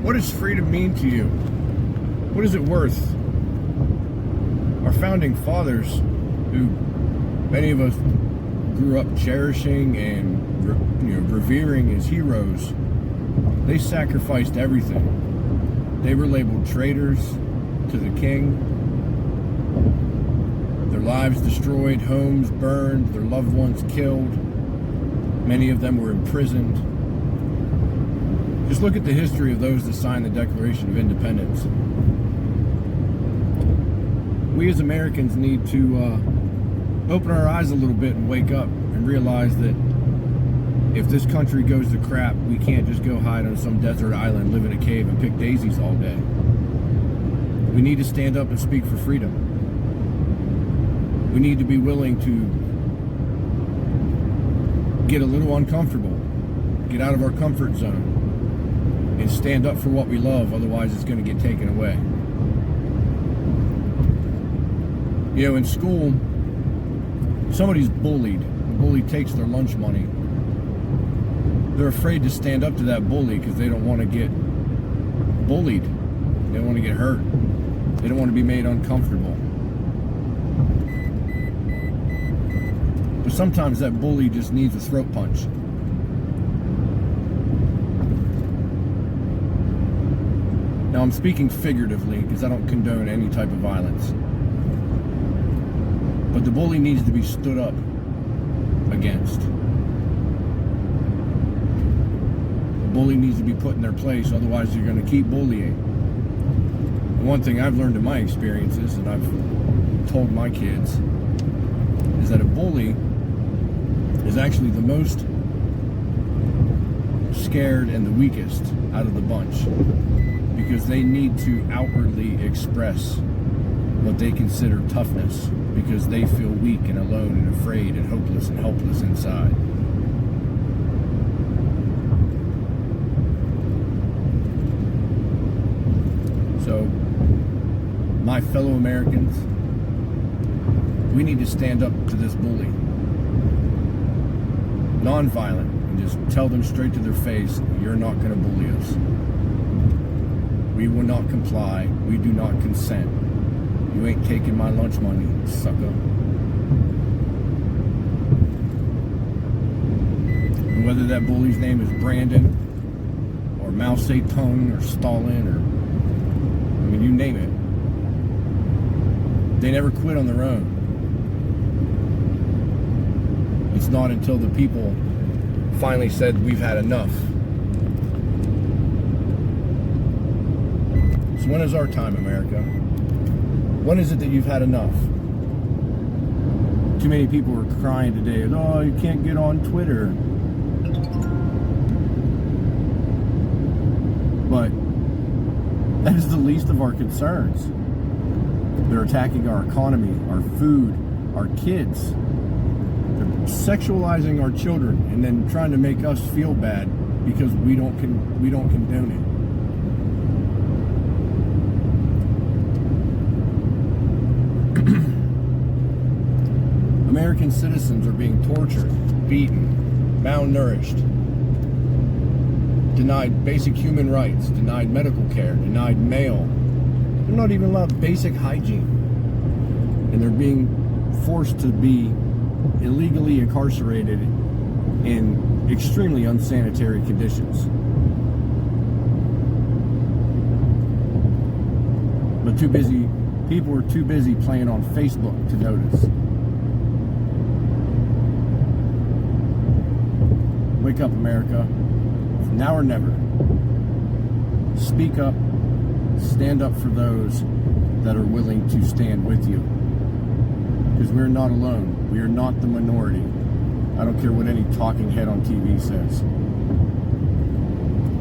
What does freedom mean to you? What is it worth? Our founding fathers, who many of us grew up cherishing and revering as heroes, they sacrificed everything. They were labeled traitors to the king. Their lives destroyed, homes burned, their loved ones killed. Many of them were imprisoned. Just look at the history of those that signed the Declaration of Independence. We as Americans need to open our eyes a little bit and wake up and realize that if this country goes to crap, we can't just go hide on some desert island, live in a cave, and pick daisies all day. We need to stand up and speak for freedom. We need to be willing to get a little uncomfortable, get out of our comfort zone, and stand up for what we love, otherwise it's going to get taken away. You know, in school, somebody's bullied. The bully takes their lunch money. They're afraid to stand up to that bully because they don't want to get bullied. They don't want to get hurt. They don't want to be made uncomfortable. But sometimes that bully just needs a throat punch. Now, I'm speaking figuratively because I don't condone any type of violence. But the bully needs to be stood up against. The bully needs to be put in their place, otherwise you're going to keep bullying. And one thing I've learned in my experiences, and I've told my kids, is that a bully is actually the most scared and the weakest out of the bunch, because they need to outwardly express what they consider toughness, because they feel weak and alone and afraid and hopeless and helpless inside. So, my fellow Americans, we need to stand up to this bully. Non-violent, and just tell them straight to their face, you're not going to bully us. We will not comply. We do not consent. You ain't taking my lunch money, sucker. And whether that bully's name is Brandon, or Mao Zedong, or Stalin, or, I mean, you name it. They never quit on their own. It's not until the people finally said, we've had enough. So when is our time, America? When is it that you've had enough? Too many people are crying today, oh, you can't get on Twitter. But that is the least of our concerns. They're attacking our economy, our food, our kids. They're sexualizing our children and then trying to make us feel bad because we don't condone it. American citizens are being tortured, beaten, malnourished, denied basic human rights, denied medical care, denied mail. They're not even allowed basic hygiene. And they're being forced to be illegally incarcerated in extremely unsanitary conditions. But people are too busy playing on Facebook to notice. Wake up, America. Now or never. Speak up. Stand up for those that are willing to stand with you. Because we're not alone. We are not the minority. I don't care what any talking head on TV says.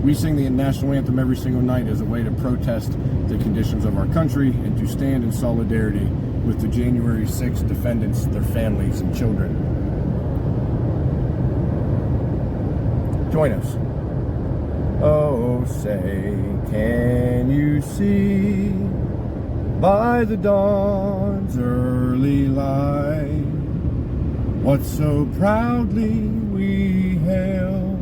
We sing the national anthem every single night as a way to protest the conditions of our country and to stand in solidarity with the January 6th defendants, their families, and children. Join us. Oh, say, can you see by the dawn's early light what so proudly we hailed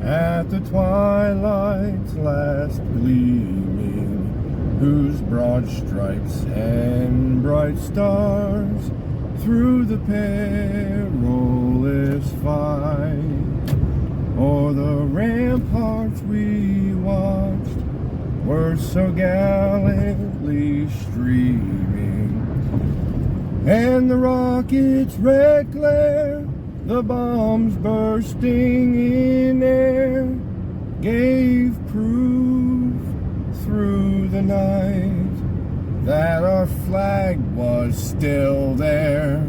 at the twilight's last gleaming, whose broad stripes and bright stars through the perilous fight o'er the ramparts we watched were so gallantly streaming, and the rocket's red glare, the bombs bursting in air, gave proof through the night that our flag was still there.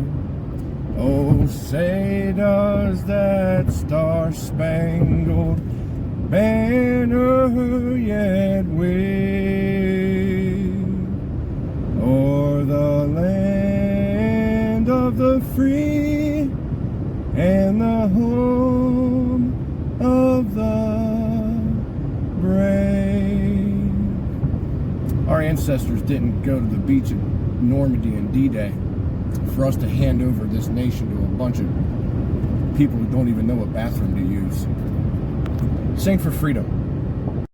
Oh, say does that star-spangled banner yet wave o'er the land of the free and the home of the brave. Our ancestors didn't go to the beach at Normandy and D-Day for us to hand over this nation to a bunch of people who don't even know what bathroom to use. Sing for freedom.